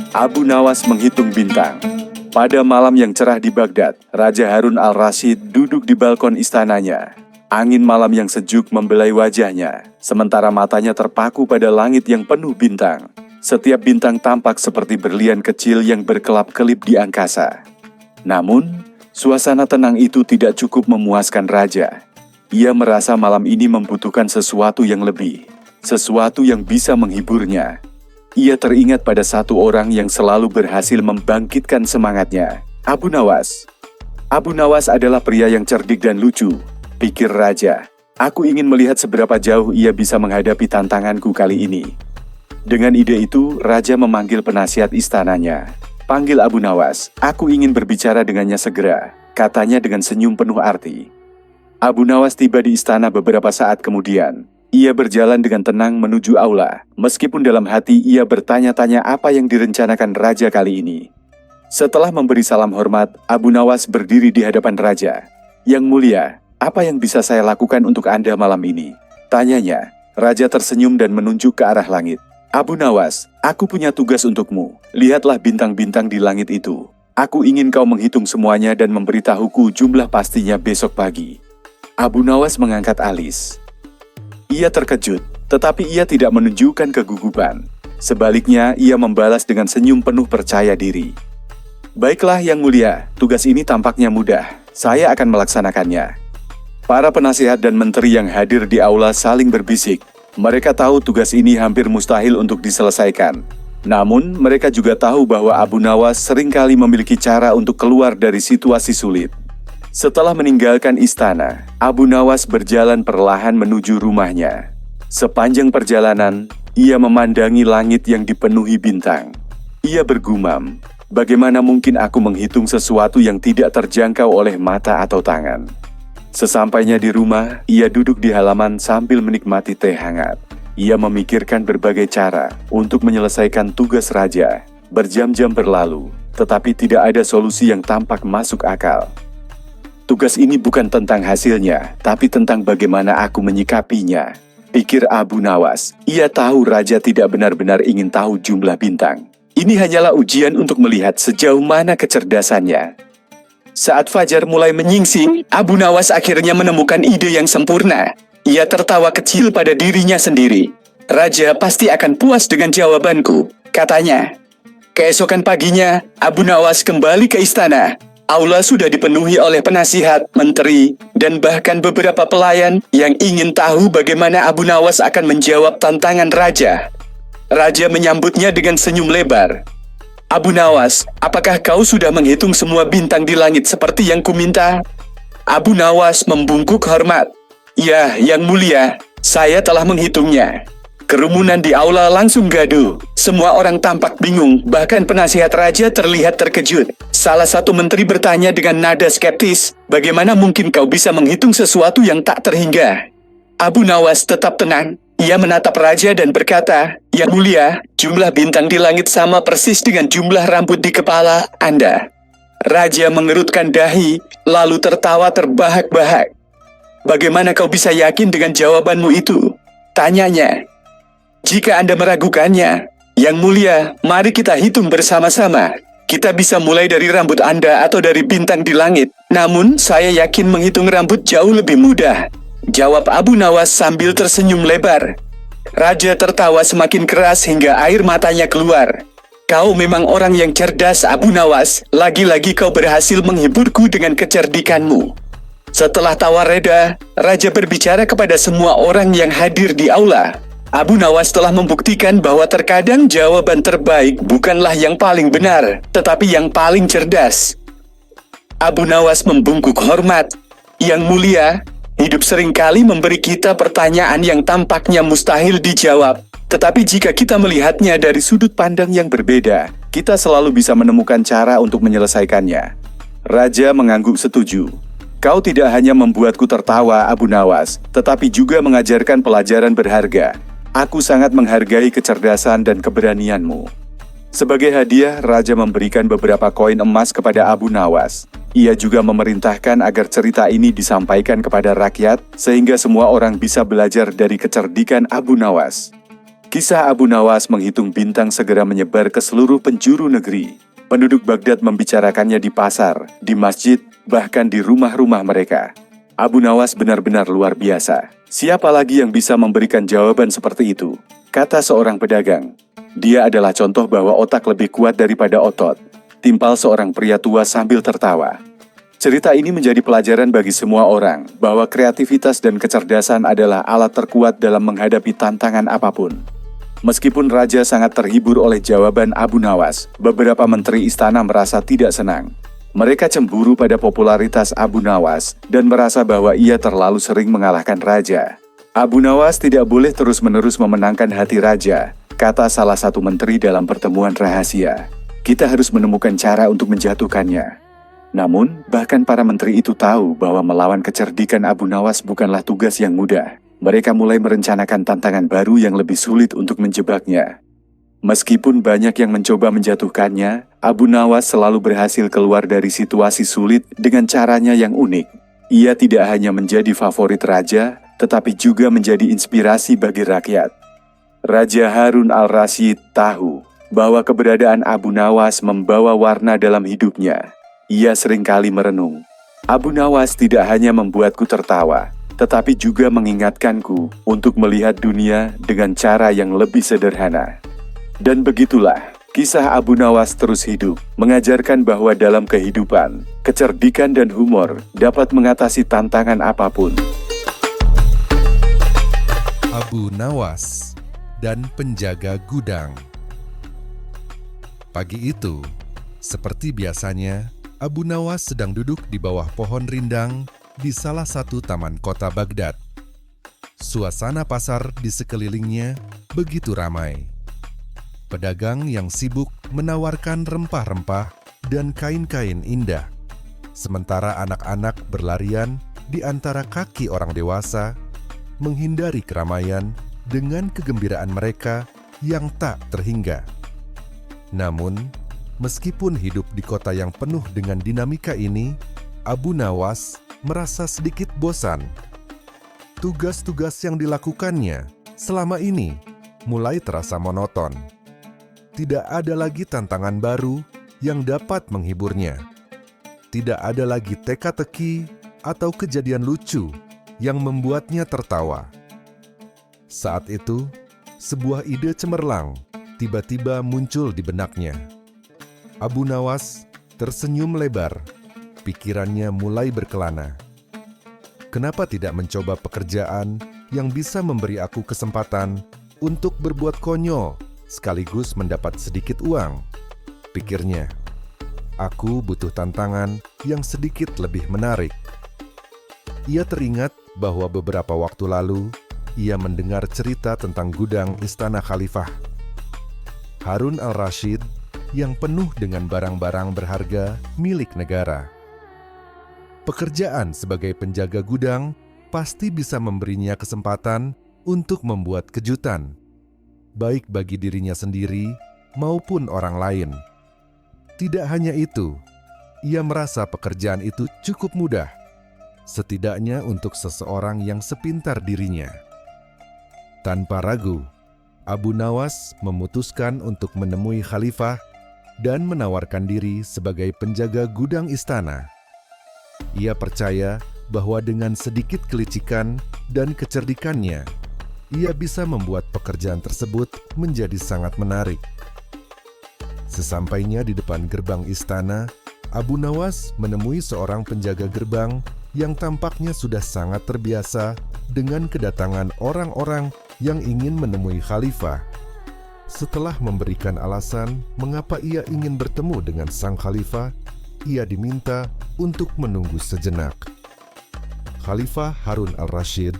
Abu Nawas menghitung bintang. Pada malam yang cerah di Baghdad, Raja Harun al-Rasyid duduk di balkon istananya. Angin malam yang sejuk membelai wajahnya, sementara matanya terpaku pada langit yang penuh bintang. Setiap bintang tampak seperti berlian kecil yang berkelap-kelip di angkasa. Namun, suasana tenang itu tidak cukup memuaskan Raja. Ia merasa malam ini membutuhkan sesuatu yang lebih, sesuatu yang bisa menghiburnya. Ia teringat pada satu orang yang selalu berhasil membangkitkan semangatnya, Abu Nawas. Abu Nawas adalah pria yang cerdik dan lucu, pikir Raja. Aku ingin melihat seberapa jauh ia bisa menghadapi tantanganku kali ini. Dengan ide itu, Raja memanggil penasihat istananya. Panggil Abu Nawas, aku ingin berbicara dengannya segera, katanya dengan senyum penuh arti. Abu Nawas tiba di istana beberapa saat kemudian. Ia berjalan dengan tenang menuju aula, meskipun dalam hati ia bertanya-tanya apa yang direncanakan Raja kali ini. Setelah memberi salam hormat, Abu Nawas berdiri di hadapan Raja. Yang mulia, apa yang bisa saya lakukan untuk Anda malam ini? Tanyanya. Raja tersenyum dan menunjuk ke arah langit. Abu Nawas, aku punya tugas untukmu. Lihatlah bintang-bintang di langit itu. Aku ingin kau menghitung semuanya dan memberitahuku jumlah pastinya besok pagi. Abu Nawas mengangkat alis. Ia terkejut, tetapi ia tidak menunjukkan kegugupan. Sebaliknya, ia membalas dengan senyum penuh percaya diri. Baiklah yang mulia, tugas ini tampaknya mudah. Saya akan melaksanakannya. Para penasihat dan menteri yang hadir di aula saling berbisik. Mereka tahu tugas ini hampir mustahil untuk diselesaikan. Namun, mereka juga tahu bahwa Abu Nawas seringkali memiliki cara untuk keluar dari situasi sulit. Setelah meninggalkan istana, Abu Nawas berjalan perlahan menuju rumahnya. Sepanjang perjalanan, ia memandangi langit yang dipenuhi bintang. Ia bergumam, bagaimana mungkin aku menghitung sesuatu yang tidak terjangkau oleh mata atau tangan. Sesampainya di rumah, ia duduk di halaman sambil menikmati teh hangat. Ia memikirkan berbagai cara untuk menyelesaikan tugas Raja. Berjam-jam berlalu, tetapi tidak ada solusi yang tampak masuk akal. Tugas ini bukan tentang hasilnya, tapi tentang bagaimana aku menyikapinya, pikir Abu Nawas. Ia tahu Raja tidak benar-benar ingin tahu jumlah bintang. Ini hanyalah ujian untuk melihat sejauh mana kecerdasannya. Saat fajar mulai menyingsing, Abu Nawas akhirnya menemukan ide yang sempurna. Ia tertawa kecil pada dirinya sendiri. Raja pasti akan puas dengan jawabanku, katanya. Keesokan paginya, Abu Nawas kembali ke istana. Aula sudah dipenuhi oleh penasihat, menteri, dan bahkan beberapa pelayan yang ingin tahu bagaimana Abu Nawas akan menjawab tantangan Raja. Raja menyambutnya dengan senyum lebar. Abu Nawas, apakah kau sudah menghitung semua bintang di langit seperti yang kuminta? Abu Nawas membungkuk hormat. Ya, yang mulia, saya telah menghitungnya. Kerumunan di aula langsung gaduh. Semua orang tampak bingung, bahkan penasihat Raja terlihat terkejut. Salah satu menteri bertanya dengan nada skeptis, bagaimana mungkin kau bisa menghitung sesuatu yang tak terhingga? Abu Nawas tetap tenang. Ia menatap Raja dan berkata, Yang mulia, jumlah bintang di langit sama persis dengan jumlah rambut di kepala Anda. Raja mengerutkan dahi, lalu tertawa terbahak-bahak. Bagaimana kau bisa yakin dengan jawabanmu itu? Tanyanya. Jika Anda meragukannya, Yang mulia, mari kita hitung bersama-sama. Kita bisa mulai dari rambut Anda atau dari bintang di langit. Namun, saya yakin menghitung rambut jauh lebih mudah. Jawab Abu Nawas sambil tersenyum lebar. Raja tertawa semakin keras hingga air matanya keluar. Kau memang orang yang cerdas, Abu Nawas. Lagi-lagi kau berhasil menghiburku dengan kecerdikanmu. Setelah tawa reda, Raja berbicara kepada semua orang yang hadir di aula. Abu Nawas telah membuktikan bahwa terkadang jawaban terbaik bukanlah yang paling benar, tetapi yang paling cerdas. Abu Nawas membungkuk hormat. Yang mulia, hidup seringkali memberi kita pertanyaan yang tampaknya mustahil dijawab. Tetapi jika kita melihatnya dari sudut pandang yang berbeda, kita selalu bisa menemukan cara untuk menyelesaikannya. Raja mengangguk setuju. Kau tidak hanya membuatku tertawa, Abu Nawas, tetapi juga mengajarkan pelajaran berharga. Aku sangat menghargai kecerdasan dan keberanianmu. Sebagai hadiah, Raja memberikan beberapa koin emas kepada Abu Nawas. Ia juga memerintahkan agar cerita ini disampaikan kepada rakyat, sehingga semua orang bisa belajar dari kecerdikan Abu Nawas. Kisah Abu Nawas menghitung bintang segera menyebar ke seluruh penjuru negeri. Penduduk Baghdad membicarakannya di pasar, di masjid, bahkan di rumah-rumah mereka. Abu Nawas benar-benar luar biasa. Siapa lagi yang bisa memberikan jawaban seperti itu? Kata seorang pedagang. Dia adalah contoh bahwa otak lebih kuat daripada otot. Timpal seorang pria tua sambil tertawa. Cerita ini menjadi pelajaran bagi semua orang, bahwa kreativitas dan kecerdasan adalah alat terkuat dalam menghadapi tantangan apapun. Meskipun raja sangat terhibur oleh jawaban Abu Nawas, beberapa menteri istana merasa tidak senang. Mereka cemburu pada popularitas Abu Nawas dan merasa bahwa ia terlalu sering mengalahkan raja. Abu Nawas tidak boleh terus-menerus memenangkan hati raja, kata salah satu menteri dalam pertemuan rahasia. Kita harus menemukan cara untuk menjatuhkannya. Namun, bahkan para menteri itu tahu bahwa melawan kecerdikan Abu Nawas bukanlah tugas yang mudah. Mereka mulai merencanakan tantangan baru yang lebih sulit untuk menjebaknya. Meskipun banyak yang mencoba menjatuhkannya, Abu Nawas selalu berhasil keluar dari situasi sulit dengan caranya yang unik. Ia tidak hanya menjadi favorit raja, tetapi juga menjadi inspirasi bagi rakyat. Raja Harun al-Rasyid tahu bahwa keberadaan Abu Nawas membawa warna dalam hidupnya. Ia seringkali merenung. Abu Nawas tidak hanya membuatku tertawa, tetapi juga mengingatkanku untuk melihat dunia dengan cara yang lebih sederhana. Dan begitulah, kisah Abu Nawas terus hidup, mengajarkan bahwa dalam kehidupan, kecerdikan dan humor dapat mengatasi tantangan apapun. Abu Nawas dan penjaga gudang. Pagi itu, seperti biasanya, Abu Nawas sedang duduk di bawah pohon rindang di salah satu taman kota Baghdad. Suasana pasar di sekelilingnya begitu ramai. Pedagang yang sibuk menawarkan rempah-rempah dan kain-kain indah. Sementara anak-anak berlarian di antara kaki orang dewasa, menghindari keramaian dengan kegembiraan mereka yang tak terhingga. Namun, meskipun hidup di kota yang penuh dengan dinamika ini, Abu Nawas merasa sedikit bosan. Tugas-tugas yang dilakukannya selama ini mulai terasa monoton. Tidak ada lagi tantangan baru yang dapat menghiburnya. Tidak ada lagi teka-teki atau kejadian lucu yang membuatnya tertawa. Saat itu, sebuah ide cemerlang tiba-tiba muncul di benaknya. Abu Nawas tersenyum lebar. Pikirannya mulai berkelana. Kenapa tidak mencoba pekerjaan yang bisa memberi aku kesempatan untuk berbuat konyol sekaligus mendapat sedikit uang? Pikirnya, aku butuh tantangan yang sedikit lebih menarik. Ia teringat bahwa beberapa waktu lalu ia mendengar cerita tentang gudang istana khalifah. Harun al-Rasyid yang penuh dengan barang-barang berharga milik negara. Pekerjaan sebagai penjaga gudang pasti bisa memberinya kesempatan untuk membuat kejutan, baik bagi dirinya sendiri maupun orang lain. Tidak hanya itu, ia merasa pekerjaan itu cukup mudah, setidaknya untuk seseorang yang sepintar dirinya. Tanpa ragu, Abu Nawas memutuskan untuk menemui khalifah dan menawarkan diri sebagai penjaga gudang istana. Ia percaya bahwa dengan sedikit kelicikan dan kecerdikannya, ia bisa membuat pekerjaan tersebut menjadi sangat menarik. Sesampainya di depan gerbang istana, Abu Nawas menemui seorang penjaga gerbang yang tampaknya sudah sangat terbiasa dengan kedatangan orang-orang yang ingin menemui khalifah. Setelah memberikan alasan mengapa ia ingin bertemu dengan sang khalifah, ia diminta untuk menunggu sejenak. Khalifah Harun al-Rasyid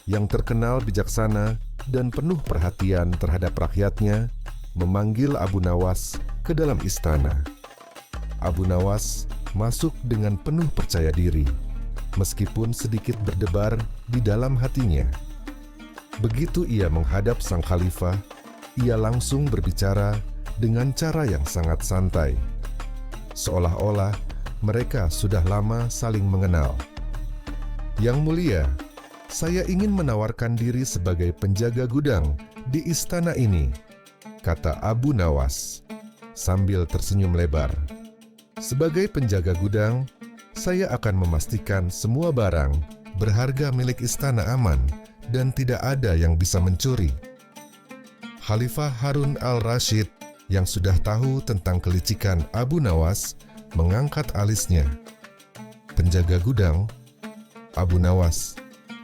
yang terkenal bijaksana dan penuh perhatian terhadap rakyatnya memanggil Abu Nawas ke dalam istana. Abu Nawas masuk dengan penuh percaya diri, meskipun sedikit berdebar di dalam hatinya. Begitu ia menghadap sang khalifah, ia langsung berbicara dengan cara yang sangat santai. Seolah-olah mereka sudah lama saling mengenal. Yang mulia, Saya ingin menawarkan diri sebagai penjaga gudang di istana ini, kata Abu Nawas sambil tersenyum lebar. Sebagai penjaga gudang, saya akan memastikan semua barang berharga milik istana aman dan tidak ada yang bisa mencuri. Khalifah Harun al-Rasyid yang sudah tahu tentang kelicikan Abu Nawas mengangkat alisnya. Penjaga gudang, Abu Nawas,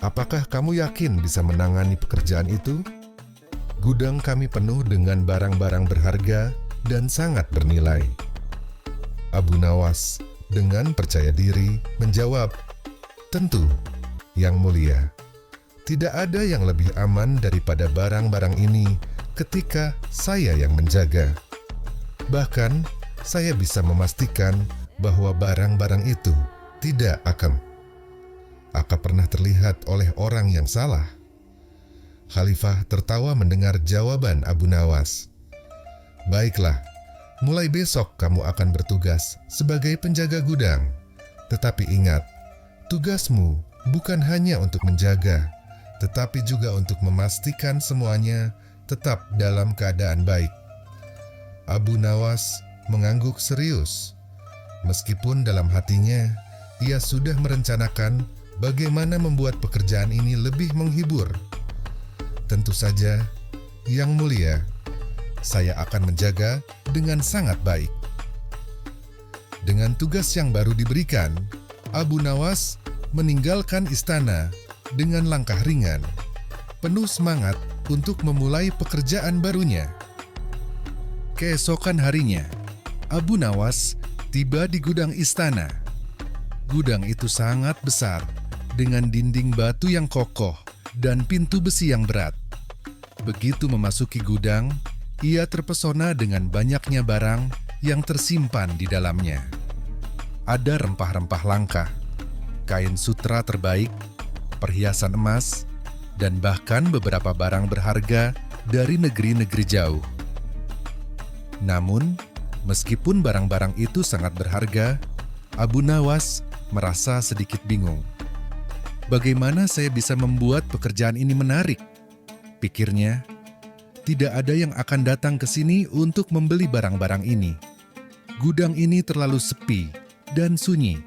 apakah kamu yakin bisa menangani pekerjaan itu? Gudang kami penuh dengan barang-barang berharga dan sangat bernilai. Abu Nawas dengan percaya diri menjawab, tentu, Yang Mulia. Tidak ada yang lebih aman daripada barang-barang ini ketika saya yang menjaga. Bahkan, saya bisa memastikan bahwa barang-barang itu tidak akan pernah terlihat oleh orang yang salah. Khalifah tertawa mendengar jawaban Abu Nawas. Baiklah, mulai besok kamu akan bertugas sebagai penjaga gudang. Tetapi ingat, tugasmu bukan hanya untuk menjaga, tetapi juga untuk memastikan semuanya tetap dalam keadaan baik. Abu Nawas mengangguk serius. Meskipun dalam hatinya, ia sudah merencanakan bagaimana membuat pekerjaan ini lebih menghibur. Tentu saja, Yang Mulia, saya akan menjaga dengan sangat baik. Dengan tugas yang baru diberikan, Abu Nawas meninggalkan istana dengan langkah ringan, penuh semangat untuk memulai pekerjaan barunya. Keesokan harinya, Abu Nawas tiba di gudang istana. Gudang itu sangat besar, dengan dinding batu yang kokoh dan pintu besi yang berat. Begitu memasuki gudang, ia terpesona dengan banyaknya barang yang tersimpan di dalamnya. Ada rempah-rempah langka, kain sutra terbaik, perhiasan emas, dan bahkan beberapa barang berharga dari negeri-negeri jauh. Namun, meskipun barang-barang itu sangat berharga, Abu Nawas merasa sedikit bingung. Bagaimana saya bisa membuat pekerjaan ini menarik? Pikirnya, tidak ada yang akan datang ke sini untuk membeli barang-barang ini. Gudang ini terlalu sepi dan sunyi.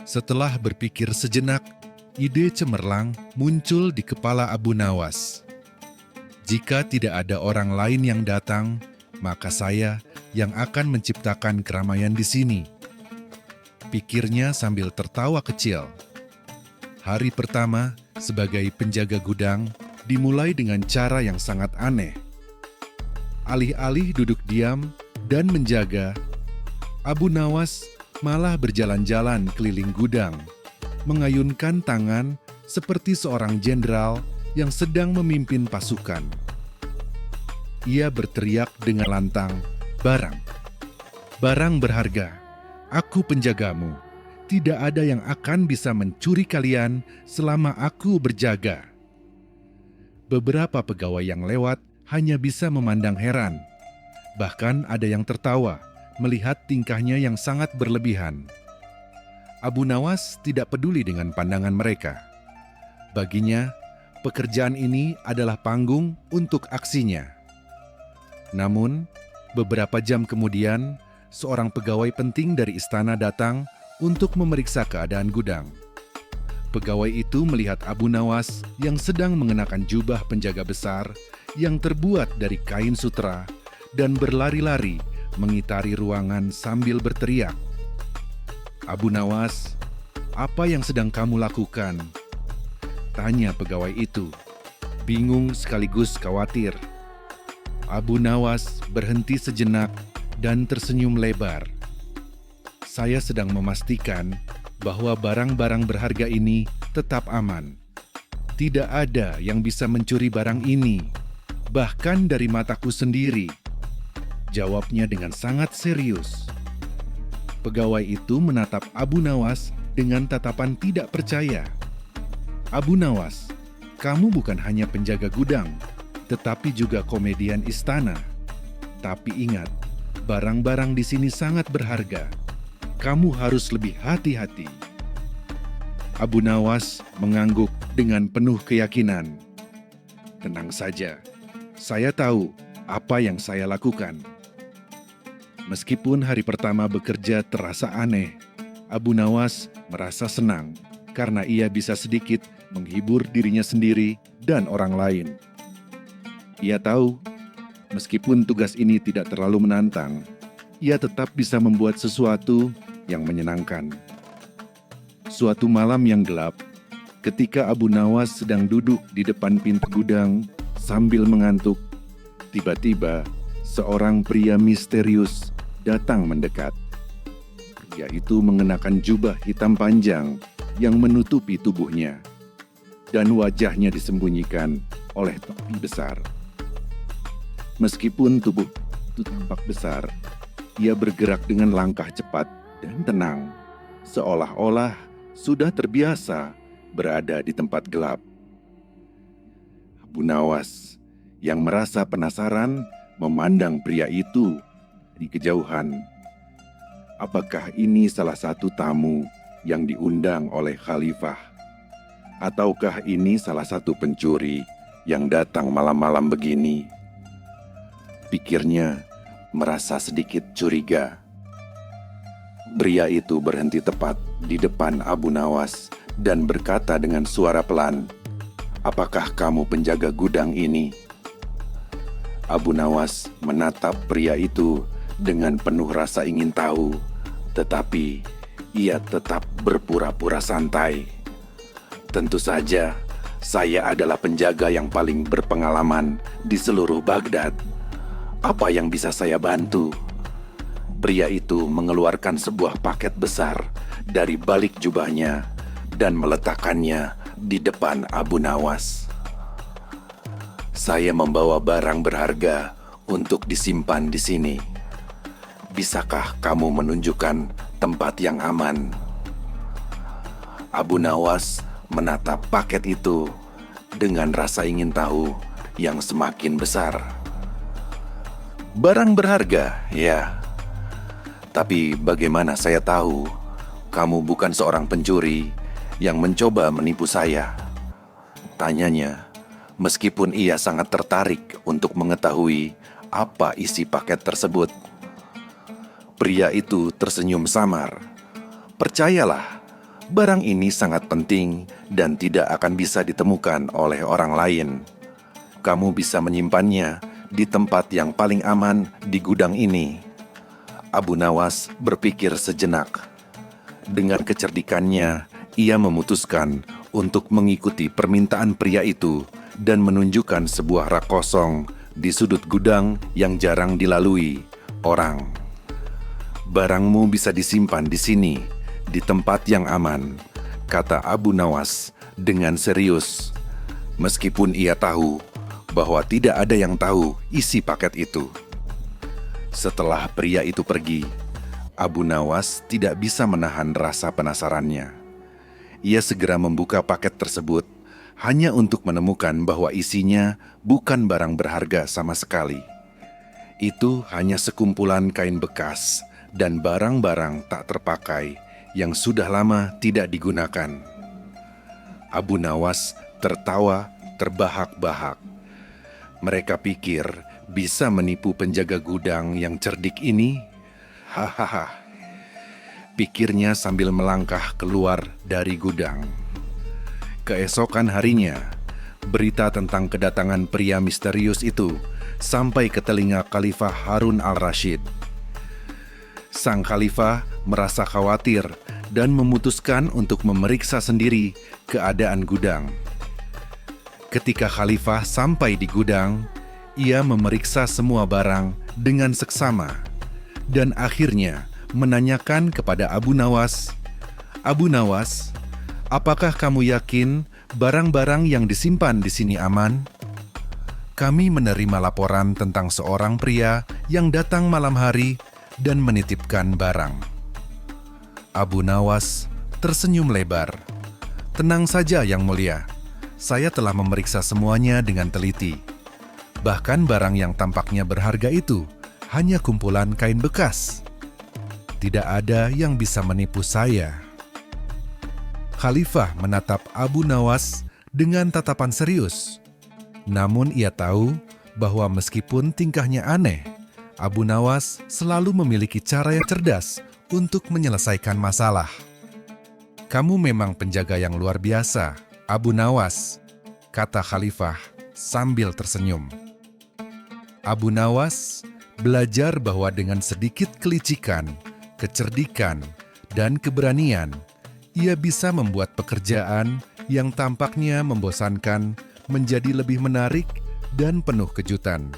Setelah berpikir sejenak, ide cemerlang muncul di kepala Abu Nawas. Jika tidak ada orang lain yang datang, maka saya yang akan menciptakan keramaian di sini. Pikirnya sambil tertawa kecil. Hari pertama sebagai penjaga gudang dimulai dengan cara yang sangat aneh. Alih-alih duduk diam dan menjaga, Abu Nawas malah berjalan-jalan keliling gudang, mengayunkan tangan seperti seorang jenderal yang sedang memimpin pasukan. Ia berteriak dengan lantang, "Barang, barang berharga, aku penjagamu. Tidak ada yang akan bisa mencuri kalian selama aku berjaga." Beberapa pegawai yang lewat hanya bisa memandang heran. Bahkan ada yang tertawa melihat tingkahnya yang sangat berlebihan. Abu Nawas tidak peduli dengan pandangan mereka. Baginya, pekerjaan ini adalah panggung untuk aksinya. Namun, beberapa jam kemudian, seorang pegawai penting dari istana datang untuk memeriksa keadaan gudang. Pegawai itu melihat Abu Nawas yang sedang mengenakan jubah penjaga besar yang terbuat dari kain sutra dan berlari-lari mengitari ruangan sambil berteriak, "Abu Nawas, apa yang sedang kamu lakukan?" Tanya pegawai itu, bingung sekaligus khawatir. Abu Nawas berhenti sejenak dan tersenyum lebar. "Saya sedang memastikan bahwa barang-barang berharga ini tetap aman. Tidak ada yang bisa mencuri barang ini, bahkan dari mataku sendiri," jawabnya dengan sangat serius. Pegawai itu menatap Abu Nawas dengan tatapan tidak percaya. "Abu Nawas, kamu bukan hanya penjaga gudang, tetapi juga komedian istana. Tapi ingat, barang-barang di sini sangat berharga. Kamu harus lebih hati-hati." Abu Nawas mengangguk dengan penuh keyakinan. Tenang saja, saya tahu apa yang saya lakukan. Meskipun hari pertama bekerja terasa aneh, Abu Nawas merasa senang karena ia bisa sedikit menghibur dirinya sendiri dan orang lain. Ia tahu, meskipun tugas ini tidak terlalu menantang, ia tetap bisa membuat sesuatu yang menyenangkan. Suatu malam yang gelap, ketika Abu Nawas sedang duduk di depan pintu gudang sambil mengantuk, tiba-tiba seorang pria misterius datang mendekat. Pria itu mengenakan jubah hitam panjang yang menutupi tubuhnya, dan wajahnya disembunyikan oleh topi besar. Meskipun tubuh itu tampak besar, ia bergerak dengan langkah cepat dan tenang, seolah-olah sudah terbiasa berada di tempat gelap. Abu Nawas yang merasa penasaran memandang pria itu di kejauhan. Apakah ini salah satu tamu yang diundang oleh khalifah? Ataukah ini salah satu pencuri yang datang malam-malam begini? Pikirnya merasa sedikit curiga. Pria itu berhenti tepat di depan Abu Nawas dan berkata dengan suara pelan, "Apakah kamu penjaga gudang ini?" Abu Nawas menatap pria itu dengan penuh rasa ingin tahu, tetapi ia tetap berpura-pura santai. "Tentu saja, saya adalah penjaga yang paling berpengalaman di seluruh Baghdad. Apa yang bisa saya bantu?" Pria itu mengeluarkan sebuah paket besar dari balik jubahnya dan meletakkannya di depan Abu Nawas. "Saya membawa barang berharga untuk disimpan di sini. Bisakah kamu menunjukkan tempat yang aman?" Abu Nawas menatap paket itu dengan rasa ingin tahu yang semakin besar. "Barang berharga, ya. Tapi bagaimana saya tahu kamu bukan seorang pencuri yang mencoba menipu saya?" tanyanya, meskipun ia sangat tertarik untuk mengetahui apa isi paket tersebut. Pria itu tersenyum samar. "Percayalah, barang ini sangat penting dan tidak akan bisa ditemukan oleh orang lain. Kamu bisa menyimpannya di tempat yang paling aman di gudang ini." Abu Nawas berpikir sejenak. Dengan kecerdikannya, ia memutuskan untuk mengikuti permintaan pria itu dan menunjukkan sebuah rak kosong di sudut gudang yang jarang dilalui orang. "Barangmu bisa disimpan di sini, di tempat yang aman," kata Abu Nawas dengan serius, meskipun ia tahu bahwa tidak ada yang tahu isi paket itu. Setelah pria itu pergi, Abu Nawas tidak bisa menahan rasa penasarannya. Ia segera membuka paket tersebut hanya untuk menemukan bahwa isinya bukan barang berharga sama sekali. Itu hanya sekumpulan kain bekas dan barang-barang tak terpakai yang sudah lama tidak digunakan. Abu Nawas tertawa terbahak-bahak. Mereka pikir bisa menipu penjaga gudang yang cerdik ini? Hahaha, pikirnya sambil melangkah keluar dari gudang. Keesokan harinya, berita tentang kedatangan pria misterius itu sampai ke telinga Khalifah Harun al-Rashid. Sang khalifah merasa khawatir dan memutuskan untuk memeriksa sendiri keadaan gudang. Ketika khalifah sampai di gudang, ia memeriksa semua barang dengan seksama dan akhirnya menanyakan kepada Abu Nawas, "Abu Nawas, apakah kamu yakin barang-barang yang disimpan di sini aman? Kami menerima laporan tentang seorang pria yang datang malam hari dan menitipkan barang." Abu Nawas tersenyum lebar. "Tenang saja, Yang Mulia. Saya telah memeriksa semuanya dengan teliti. Bahkan barang yang tampaknya berharga itu hanya kumpulan kain bekas. Tidak ada yang bisa menipu saya." Khalifah menatap Abu Nawas dengan tatapan serius. Namun ia tahu bahwa meskipun tingkahnya aneh, Abu Nawas selalu memiliki cara yang cerdas untuk menyelesaikan masalah. "Kamu memang penjaga yang luar biasa, Abu Nawas," kata Khalifah sambil tersenyum. Abu Nawas belajar bahwa dengan sedikit kelicikan, kecerdikan, dan keberanian, ia bisa membuat pekerjaan yang tampaknya membosankan menjadi lebih menarik dan penuh kejutan.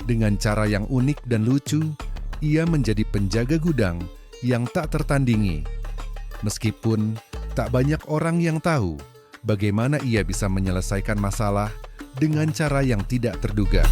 Dengan cara yang unik dan lucu, ia menjadi penjaga gudang yang tak tertandingi. Meskipun tak banyak orang yang tahu bagaimana ia bisa menyelesaikan masalah dengan cara yang tidak terduga.